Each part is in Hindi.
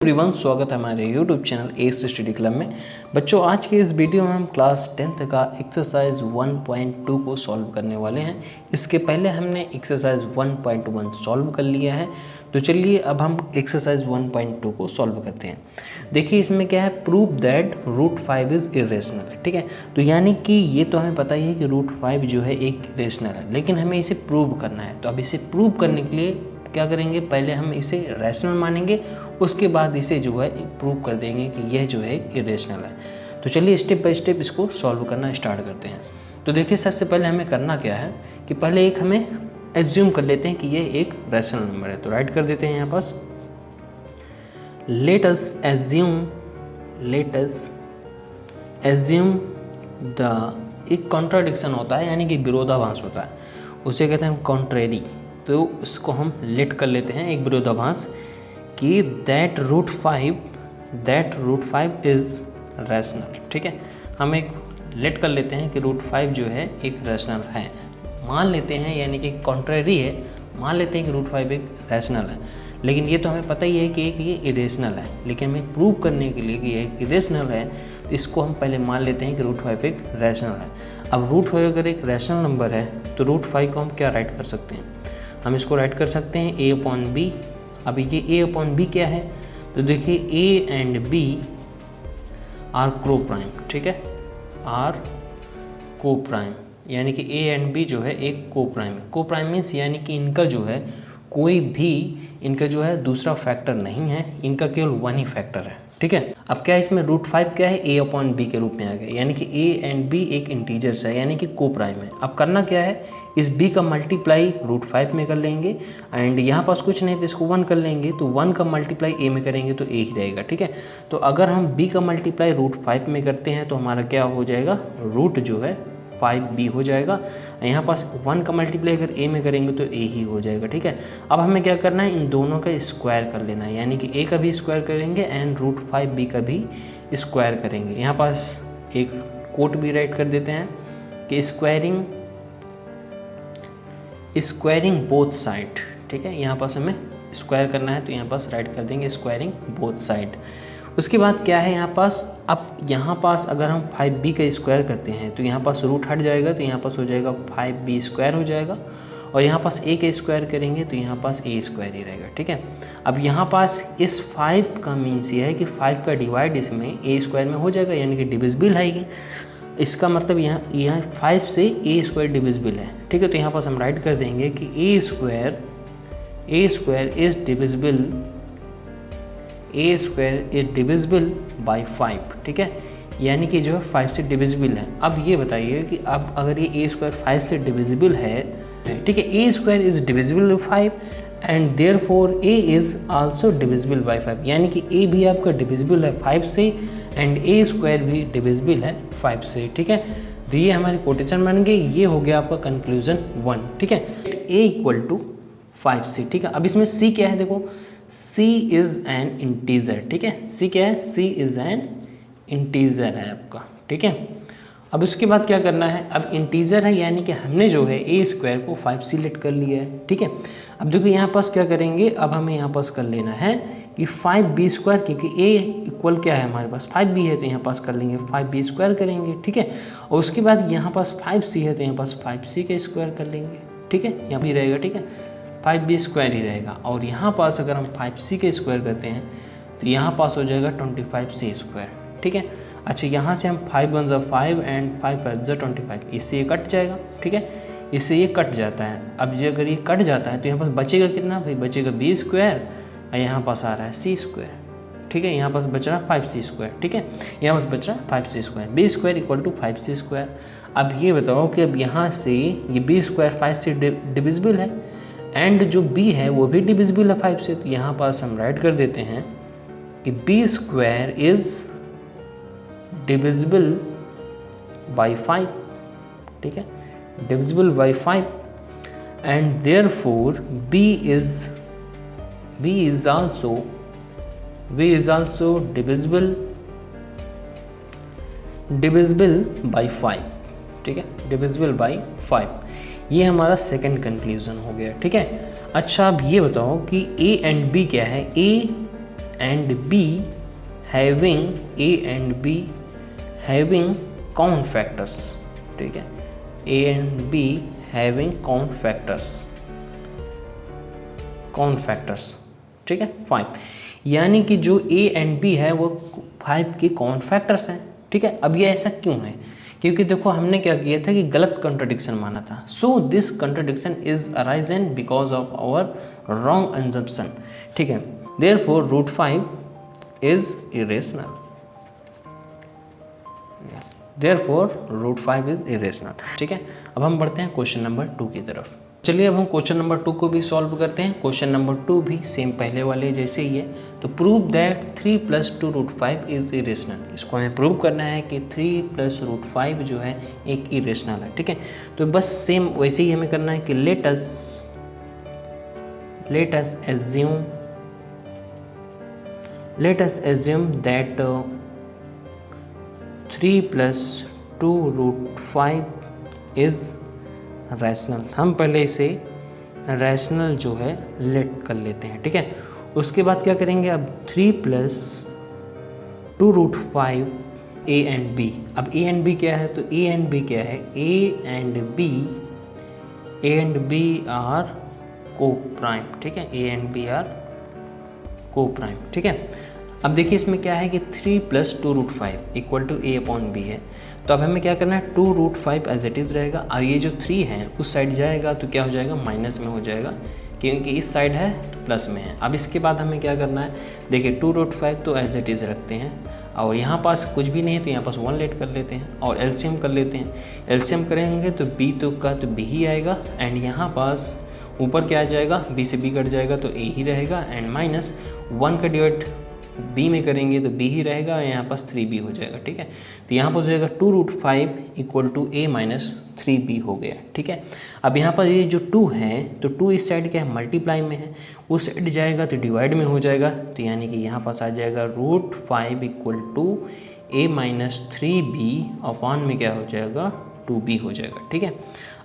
एवरीवन, स्वागत है हमारे YouTube channel S study club में। बच्चों, आज के इस वीडियो में हम क्लास 10th का एक्सरसाइज 1.2 को सॉल्व करने वाले हैं। इसके पहले हमने एक्सरसाइज 1.1 सॉल्व कर लिया है, तो चलिए अब हम एक्सरसाइज 1.2 को सॉल्व करते हैं। देखिए इसमें क्या है, प्रूव दैट √5 इज़ इरेशनल। ठीक है, तो यानी कि ये तो हमें पता ही है कि √5 जो है एक इरेशनल है, लेकिन हमें इसे प्रूव करना है। तो अब इसे प्रूव करने के लिए क्या करेंगे, पहले हम इसे रैशनल मानेंगे, उसके बाद इसे जो है प्रूव कर देंगे कि यह जो है इरेशनल है। तो चलिए स्टेप बाय स्टेप इसको सॉल्व करना स्टार्ट करते हैं। तो देखिए सबसे पहले हमें करना क्या है कि पहले एक हमें एज्यूम कर लेते हैं कि यह एक रैशनल नंबर है। तो राइट कर देते हैं यहाँ पास, लेट अस एज्यूम द, एक कॉन्ट्राडिक्शन होता है यानी कि विरोधाभास होता है, उसे कहते हैं कॉन्ट्रेरी। तो उसको हम लेट कर लेते हैं एक विरोधाभास कि दैट √5 इज़ रैशनल। ठीक है, हम एक लेट कर लेते हैं कि √5 जो है एक रैशनल है, मान लेते हैं, यानी कि कॉन्ट्रेरी है, मान लेते हैं कि √5 एक रैशनल है। लेकिन ये तो हमें पता ही है कि एक ये इरेशनल है, लेकिन हमें प्रूव करने के लिए कि ये एक इरेशनल है, तो इसको हम पहले मान लेते हैं कि √5 एक रैशनल है। अब √5 अगर एक रैशनल नंबर है तो √5 को हम क्या राइट कर सकते हैं, हम इसको राइट कर सकते हैं a/b। अब ये a/b क्या है, तो देखिए a and b are coprime. ठीक है, आर को-प्राइम, यानी कि a एंड b जो है एक को-प्राइम है। को-प्राइम मीन्स यानी कि इनका जो है कोई भी इनका जो है दूसरा फैक्टर नहीं है, इनका केवल वन ही फैक्टर है। ठीक है, अब क्या है इसमें √5 क्या है, a/b के रूप में आ गया, यानी कि a एंड b एक इंटीजर्स है, यानी कि को-प्राइम है। अब करना क्या है, इस b का मल्टीप्लाई √5 में कर लेंगे, एंड यहाँ पास कुछ नहीं तो इसको 1 कर लेंगे, तो 1 का मल्टीप्लाई a में करेंगे तो a ही रहेगा। ठीक है, तो अगर हम b का मल्टीप्लाई √5 में करते हैं तो हमारा क्या हो जाएगा, रूट जो है 5b हो जाएगा। यहाँ पास 1 का मल्टीप्लाई अगर a में करेंगे तो a ही हो जाएगा। ठीक है, अब हमें क्या करना है, इन दोनों का स्क्वायर कर लेना है, यानी कि a का भी स्क्वायर करेंगे एंड √5b का भी स्क्वायर करेंगे। यहाँ पास एक कोट भी राइट कर देते हैं कि स्क्वायरिंग बोथ साइड। ठीक है, यहाँ पास हमें स्क्वायर करना है, तो यहाँ पास राइट कर देंगे स्क्वायरिंग बोथ साइड। उसके बाद क्या है यहाँ पास, अब यहाँ पास अगर हम 5b का स्क्वायर करते हैं तो यहाँ पास रूट हट जाएगा, तो यहाँ पास हो जाएगा 5b² हो जाएगा, और यहाँ पास a का स्क्वायर करेंगे तो यहाँ पास a² ही रहेगा। ठीक है, अब यहाँ पास इस 5 का मीन्स ये है कि 5 का डिवाइड इसमें a² में हो जाएगा, यानी कि डिविजिबल है ये। इसका मतलब यहाँ 5 से a² डिविजिबल है। ठीक है, तो यहाँ पास हम राइट कर देंगे कि a² इज डिविजिबल बाई 5। ठीक है, यानी कि जो है 5 से डिविजिबल है। अब ये बताइए कि अब अगर ये a² 5 से डिविजिबल है, ठीक है, a² is divisible by 5 and therefore a is also divisible by 5, यानी कि a भी आपका डिविजिबल है 5 से एंड a² भी डिविजिबल है 5 से। ठीक है, तो ये हमारी कोटेशन बन गई, ये हो गया आपका कंक्लूजन 1। ठीक है, a = 5c। ठीक है, अब इसमें c क्या है, देखो c इज़ एन इंटीजर। ठीक है, c क्या है, c इज़ एन इंटीजर है आपका। ठीक है, अब उसके बाद क्या करना है, अब इंटीजर है यानी कि हमने जो है a² को 5 सिलेक्ट कर लिया है। ठीक है, अब देखो यहाँ पास क्या करेंगे, अब हमें यहाँ पास कर लेना है कि 5b², क्योंकि a इक्वल क्या है हमारे पास 5b है, तो यहाँ पास कर लेंगे 5b² करेंगे। ठीक है, और उसके बाद यहाँ पास 5c है तो यहाँ पास 5c का स्क्वायर कर लेंगे। ठीक है, यहाँ भी रहेगा। ठीक है, 5b² ही रहेगा, और यहाँ पास अगर हम 5c का स्क्वायर करते हैं तो यहाँ पास हो जाएगा 25c²। ठीक है, अच्छा यहाँ से हम 5 × 5 एंड 5 × 5 = 25, इससे ये कट जाएगा। ठीक है, इससे ये कट जाता है। अब जो अगर ये कट जाता है तो यहाँ पास बचेगा कितना भाई, बचेगा b², और यहाँ पास आ रहा है c²। ठीक है, यहाँ पास बच रहा 5c²। ठीक है, यहाँ पास बच रहा 5c², b² = 5c²। अब ये बताओ कि अब यहाँ से ये b² 5 से डिविजिबल है एंड जो b है वो भी डिविजिबल है 5 से, तो यहाँ पास हम राइट कर देते हैं कि b² इज़ डिविजिबल बाई 5। ठीक है, divisible by 5 and therefore b is also divisible by 5। ठीक है, डिविजिबल बाई 5, ये हमारा सेकंड कंक्लूजन हो गया। ठीक है, अच्छा अब ये बताओ कि a एंड b क्या है, a and B having A and B having common factors, ठीक है, A and B having common factors, ठीक है 5, यानी कि जो A and B है वो 5 के कॉमन फैक्टर्स हैं, ठीक है। अब ये ऐसा क्यों है, क्योंकि देखो हमने क्या किया था कि गलत कंट्राडिक्शन माना था। So this contradiction is arisen because of our wrong assumption, ठीक है। Therefore root 5 is irrational, therefore root 5 is irrational, ठीक है। अब हम बढ़ते हैं क्वेश्चन नंबर 2 की तरफ। चलिए अब हम क्वेश्चन नंबर 2 को भी सॉल्व करते हैं। क्वेश्चन नंबर 2 भी सेम पहले वाले जैसे ही है। तो prove that 3 + 2 root 5 is irrational. इसको हमें प्रूव करना है कि 3 + रूट 5 जो है एक इरेशनल है, ठीक है। तो बस सेम वैसे ही हमें करना है कि let us assume that 3 + 2 root 5 is rational. हम पहले इसे रैशनल जो है लेट कर लेते हैं, ठीक है। उसके बाद क्या करेंगे, अब 3 + 2 रूट 5 A and B। अब A and B क्या है, तो A and B क्या है, A and B are coprime, ठीक है, A and B are coprime, ठीक है। अब देखिए इसमें क्या है कि 3 + 2 रूट 5 = A/B है। तो अब हमें क्या करना है, 2 रूट 5 एज इट इज़ रहेगा। अब ये जो 3 है उस साइड जाएगा तो क्या हो जाएगा, माइनस में हो जाएगा, क्योंकि इस साइड है तो प्लस में है। अब इसके बाद हमें क्या करना है, देखिए 2 रूट 5 तो एज इट इज़ रखते हैं, और यहाँ पास कुछ भी नहीं है तो यहाँ पास 1 लेट कर लेते हैं और एलसीएम कर लेते हैं। एलसीएम करेंगे तो B तो का तो B ही आएगा, एंड यहाँ पास ऊपर क्या आ जाएगा, B से B कट जाएगा तो A ही रहेगा, एंड माइनस 1 का डिवाइड B में करेंगे तो B ही रहेगा, और यहाँ पास 3B हो जाएगा, ठीक है। तो यहाँ पर हो जाएगा 2 रूट 5 = A - 3B हो गया, ठीक है। अब यहाँ पर ये जो 2 है तो 2 इस साइड क्या है, मल्टीप्लाई में है, उस साइड जाएगा तो डिवाइड में हो जाएगा, तो यानी कि यहाँ पास आ जाएगा रूट 5 = A - 3B अपॉन में क्या हो जाएगा, 2B हो जाएगा, ठीक है।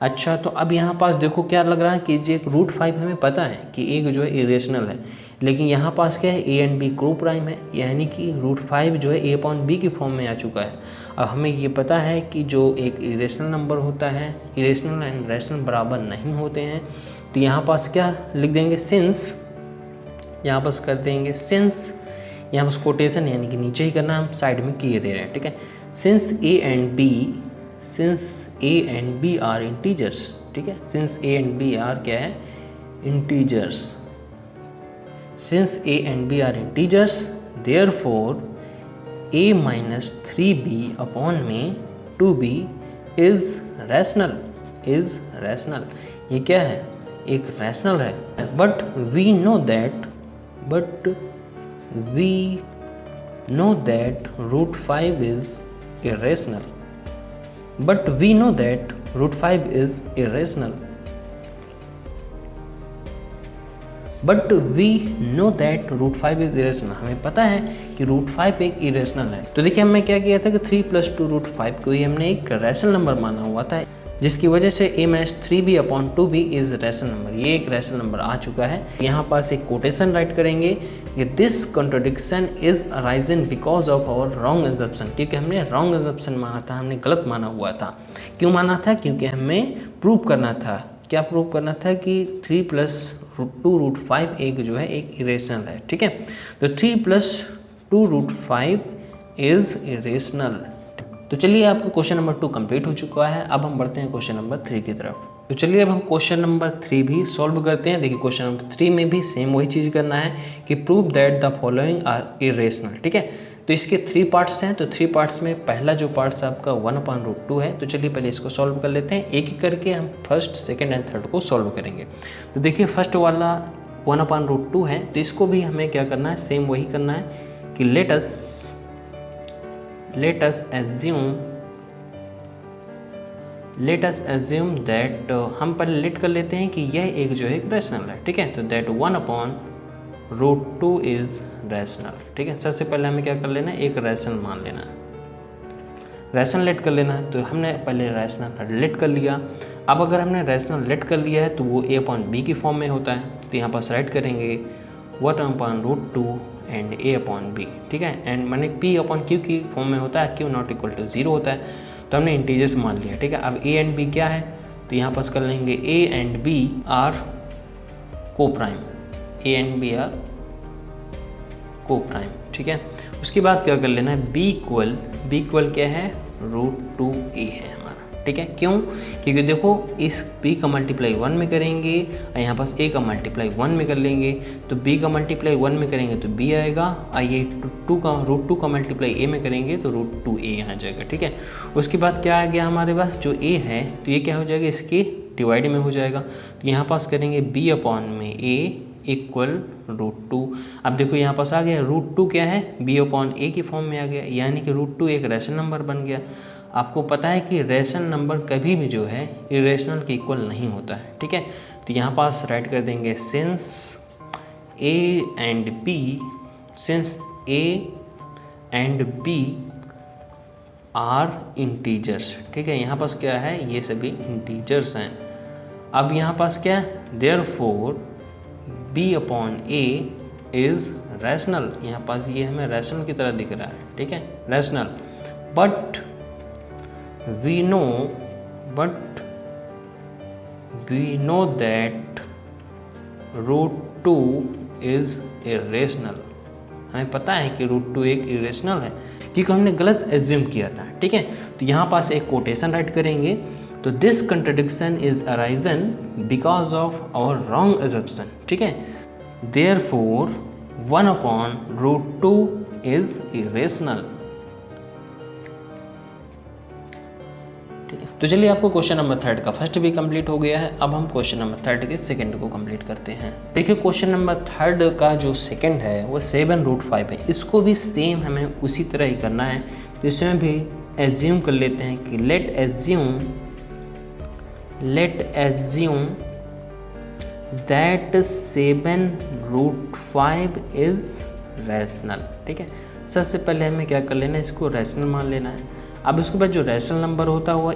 अच्छा, तो अब यहाँ पास देखो क्या लग रहा है कि जो एक रूट 5 हमें पता है कि एक जो है इरेशनल है, लेकिन यहाँ पास क्या है, A and B को प्राइम है, यानी कि रूट 5 जो है A/B की फॉर्म में आ चुका है। अब हमें ये पता है कि जो एक इरेशनल नंबर होता है, इरेशनल एंड रैशनल बराबर नहीं होते हैं। तो यहाँ पास क्या लिख देंगे, सिंस, यहाँ पास कर देंगे सिंस, यहाँ पास कोटेशन यानी कि नीचे ही करना, हम साइड में किए दे रहे हैं, ठीक है। Since A and B are integers, ठीक है। Since A and B are क्या है, integers. Since A and B are integers, therefore A - 3B upon में 2B इज रैशनल, ये क्या है, एक रैशनल है। But we know that root 5 is irrational. But we know that root 5 is irrational. हमें पता है कि रूट 5 एक इरेशनल है। तो देखिए हमने क्या किया था कि 3 + 2 रूट 5 को ही हमने एक रैशनल नंबर माना हुआ था, जिसकी वजह से A - 3B upon 2B is rational number, ये एक रैशनल नंबर आ चुका है। यहाँ पास एक कोटेशन राइट करेंगे कि this contradiction is arisen because of our wrong assumption, क्योंकि हमने रॉन्ग एजम्पशन माना था, हमने गलत माना हुआ था। क्यों माना था, क्योंकि हमें प्रूव करना था, क्या प्रूव करना था कि 3 + 2 रूट 5 एक जो है एक इरेशनल है, ठीक है। तो 3 + 2 रूट 5 इज इरेशनल। तो चलिए आपका क्वेश्चन नंबर 2 कंप्लीट हो चुका है। अब हम बढ़ते हैं क्वेश्चन नंबर 3 की तरफ। तो चलिए अब हम क्वेश्चन नंबर 3 भी सॉल्व करते हैं। देखिए क्वेश्चन नंबर 3 में भी सेम वही चीज़ करना है कि prove that the following are irrational, ठीक है। तो इसके 3 पार्ट्स हैं। तो 3 पार्ट्स में पहला जो पार्ट्स आपका 1/√2 है। तो चलिए पहले इसको सॉल्व कर लेते हैं, एक एक करके हम फर्स्ट, सेकेंड एंड थर्ड को सॉल्व करेंगे। तो देखिए फर्स्ट वाला 1/√2 है, तो इसको भी हमें क्या करना है, सेम वही करना है कि लेट अस एज्यूम दैट, हम पहले लेट कर लेते हैं कि यह एक जो है एक रैशनल है, ठीक है। तो दैट 1/√2 इज रैशनल, ठीक है। सबसे पहले हमें क्या कर लेना है, एक रैशनल मान लेना है, रैशनल लेट कर लेना है। तो हमने पहले रैशनल लेट कर लिया। अब अगर हमने रैशनल लेट कर लिया है तो वो A/B की फॉर्म में होता है। तो यहाँ पर राइट करेंगे 1/√2 एंड ए अपॉन बी, ठीक है। एंड मैंने पी अपॉन क्यू की फॉर्म में होता है, क्यू नॉट इक्वल टू 0 होता है, तो हमने इंटीजर्स मान लिया, ठीक है। अब ए एंड बी क्या है, तो यहाँ पास कर लेंगे A and B are coprime, A and B are coprime, ठीक है। उसके बाद क्या कर लेना है, बी इक्वल क्या है, √2a है हमारा, ठीक है। क्यों, क्योंकि देखो इस b का मल्टीप्लाई 1 में करेंगे और यहाँ पास a का मल्टीप्लाई 1 में कर लेंगे, तो b का मल्टीप्लाई 1 में करेंगे तो b आएगा, और ये √2 का मल्टीप्लाई a में करेंगे तो √2a यहाँ जाएगा, ठीक है। उसके बाद क्या आ गया हमारे पास, जो a है तो ये क्या हो जाएगा, इसके डिवाइड में हो जाएगा, तो यहाँ पास करेंगे b अपॉन में a इक्वल √2। अब देखो यहाँ पास आ गया √2 क्या है, b अपॉन a की फॉर्म में आ गया, यानी कि √2 एक रैशनल नंबर बन गया। आपको पता है कि रैशनल नंबर कभी भी जो है इरेशनल के इक्वल नहीं होता है, ठीक है। तो यहाँ पास राइट कर देंगे since a and b are integers, ठीक है। यहाँ पास क्या है, ये सभी इंटीजर्स हैं। अब यहाँ पास क्या है, therefore b upon a is rational, यहाँ पास ये हमें रैशनल की तरह दिख रहा है, ठीक है, rational. But we know that √2 is irrational, हमें पता है कि √2 एक इरेशनल है, क्योंकि हमने गलत एज्यूम किया था, ठीक है। तो यहाँ पास एक कोटेशन राइट करेंगे, तो this contradiction is arisen because of our wrong assumption, ठीक है। Therefore 1 upon √2 is irrational. तो चलिए, आपको क्वेश्चन नंबर 3 का फर्स्ट भी कंप्लीट हो गया है। अब हम क्वेश्चन नंबर 3 के सेकंड को कंप्लीट करते हैं। देखिए, क्वेश्चन नंबर 3 का जो सेकंड है वो 7√5 है। इसको भी सेम हमें उसी तरह ही करना है, तो इसमें भी एज्यूम कर लेते हैं कि late assume that 7√5 is rational, ठीक है। सबसे पहले हमें क्या कर लेना है, इसको रैशनल मान लेना है। अब उसके बाद जो रैशनल नंबर होता है वो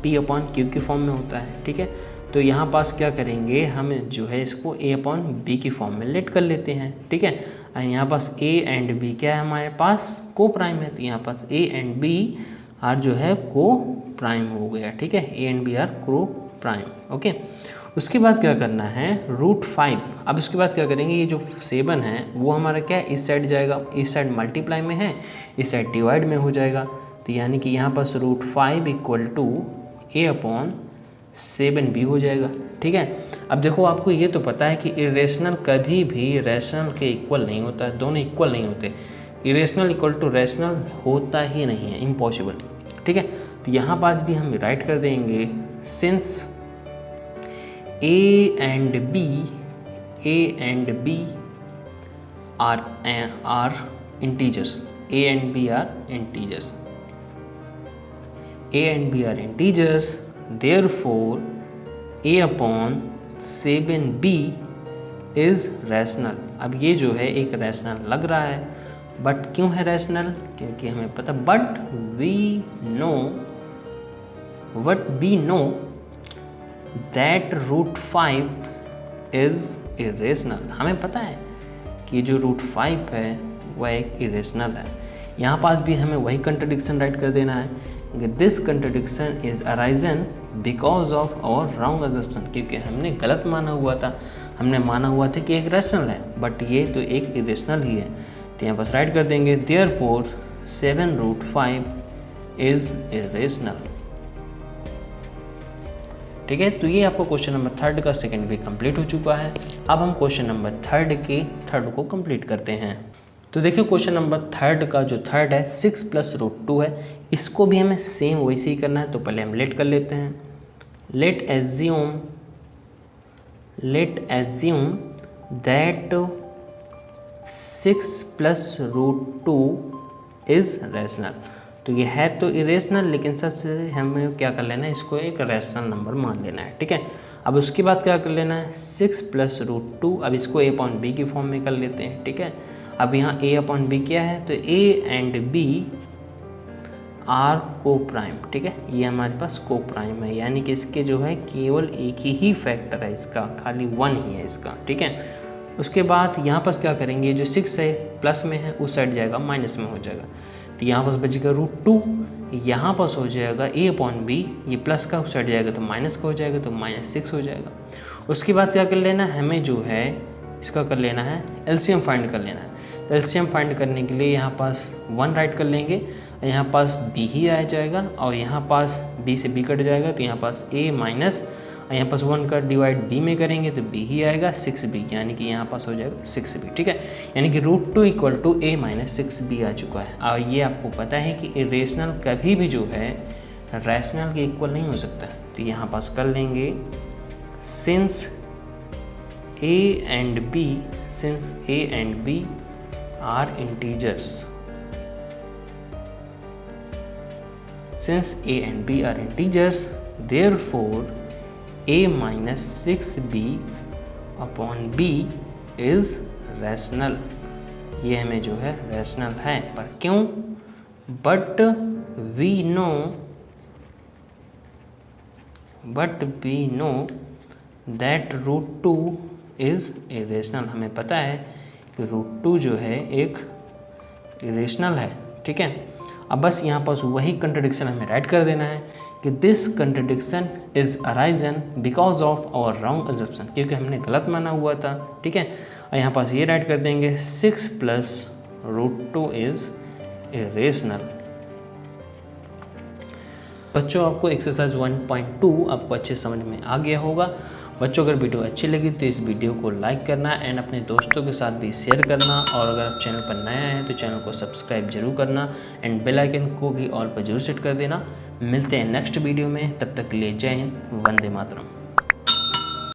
p अपॉन क्यू की फॉर्म में होता है, ठीक है। तो यहाँ पास क्या करेंगे, हम जो है इसको a अपॉन b की फॉर्म में लेट कर लेते हैं, ठीक है। और यहाँ पास a एंड b क्या है, हमारे पास को प्राइम है, तो यहाँ पास a एंड b आर जो है को प्राइम हो गया, ठीक है, a एंड b आर को प्राइम, ओके। उसके बाद क्या करना है, √5। अब उसके बाद क्या करेंगे, ये जो 7 है वो हमारा क्या है, इस साइड जाएगा, इस साइड मल्टीप्लाई में है, इस साइड डिवाइड में हो जाएगा, तो यानी कि यहाँ पास √5 equal to a upon 7b हो जाएगा, ठीक है। अब देखो, आपको ये तो पता है कि इरेशनल कभी भी रैशनल के इक्वल नहीं होता है, दोनों इक्वल नहीं होते, इरेशनल इक्वल टू रैशनल होता ही नहीं है, इम्पॉसिबल, ठीक है। तो यहाँ पास भी हम राइट कर देंगे since a and b are integers, a and b are integers, therefore a upon 7b is rational। अब ये जो है एक रैशनल लग रहा है, बट क्यों है रैशनल, क्योंकि हमें पता, but we know that √5 is irrational। हमें पता है कि जो √5 है वह एक इरेशनल है। यहाँ पास भी हमें वही कंट्रडिक्शन राइट कर देना है, this contradiction is arisen because of our wrong assumption, क्योंकि हमने गलत माना हुआ था, हमने माना हुआ था कि एक रैशनल है, बट ये तो एक इरेशनल ही है। तो यहाँ पास राइट कर देंगे देयरफॉर 7√5 इज इरेशनल, ठीक है। तो ये आपको क्वेश्चन नंबर 3 का सेकंड भी कंप्लीट हो चुका है। अब हम क्वेश्चन नंबर 3 के थर्ड को कंप्लीट करते हैं। तो देखिए, क्वेश्चन नंबर 3 का जो थर्ड है 6 + √2 है, इसको भी हमें सेम वैसे ही करना है। तो पहले हम लेट कर लेते हैं, late assume that 6 + √2 is rational. तो ये है तो इरेशनल, लेकिन सबसे हमें क्या कर लेना है, इसको एक रैशनल नंबर मान लेना है, ठीक है। अब उसके बाद क्या कर लेना है, 6 + √2, अब इसको a अपॉन b की फॉर्म में कर लेते हैं, ठीक है। अब यहाँ a अपॉन b क्या है, तो a and b are coprime, ठीक है, ये हमारे पास को प्राइम है, यानी कि इसके जो है केवल एक ही फैक्टर है, इसका खाली 1 ही है इसका, ठीक है। उसके बाद यहाँ पर क्या करेंगे, जो 6 है प्लस में है उस साइड जाएगा माइनस में हो जाएगा, तो यहाँ पर बचेगा √2, यहाँ पर हो जाएगा a/b, ये प्लस का उस साइड जाएगा तो माइनस का हो जाएगा, तो -6 हो जाएगा। उसके बाद क्या कर लेना है, हमें जो है इसका कर लेना है एलसीएम फाइंड कर लेना है। तो एलसीएम फाइंड करने के लिए यहाँ पास 1 राइट कर लेंगे, यहाँ पास b ही आ जाएगा और यहाँ पास b से b कट जाएगा, तो यहाँ पास a माइनस यहाँ पास 1 का डिवाइड b में करेंगे तो b ही आएगा 6b, यानी कि यहाँ पास हो जाएगा 6b। ठीक है, यानी कि √2 = a - 6b आ चुका है। और ये आपको पता है कि इरेशनल कभी भी जो है रैशनल के इक्वल नहीं हो सकता, तो यहाँ पास कर लेंगे since a and b are integers, since a and b are integers, therefore a - 6b/b is rational। ये हमें जो है रैशनल है, पर क्यों? But we know that √2 is irrational. हमें पता है कि √2 जो है एक इरेशनल है। ठीक है, अब बस यहाँ पर वही कंट्रडिक्शन हमें राइट कर देना है कि this contradiction is arisen because of our wrong assumption, क्योंकि हमने गलत माना हुआ था। ठीक है, और यहाँ पास ये राइट कर देंगे 6 + √2 इज़ इरेशनल। बच्चों, आपको एक्सरसाइज 1.2 आपको अच्छे समझ में आ गया होगा। बच्चों, अगर वीडियो अच्छी लगी तो इस वीडियो को लाइक करना एंड अपने दोस्तों के साथ भी शेयर करना, और अगर आप चैनल पर नया हैं तो चैनल को सब्सक्राइब जरूर करना एंड बेल आइकन को भी ऑल पर जरूर सेट कर देना। मिलते हैं नेक्स्ट वीडियो में, तब तक के लिए जय हिंद, वंदे मातरम।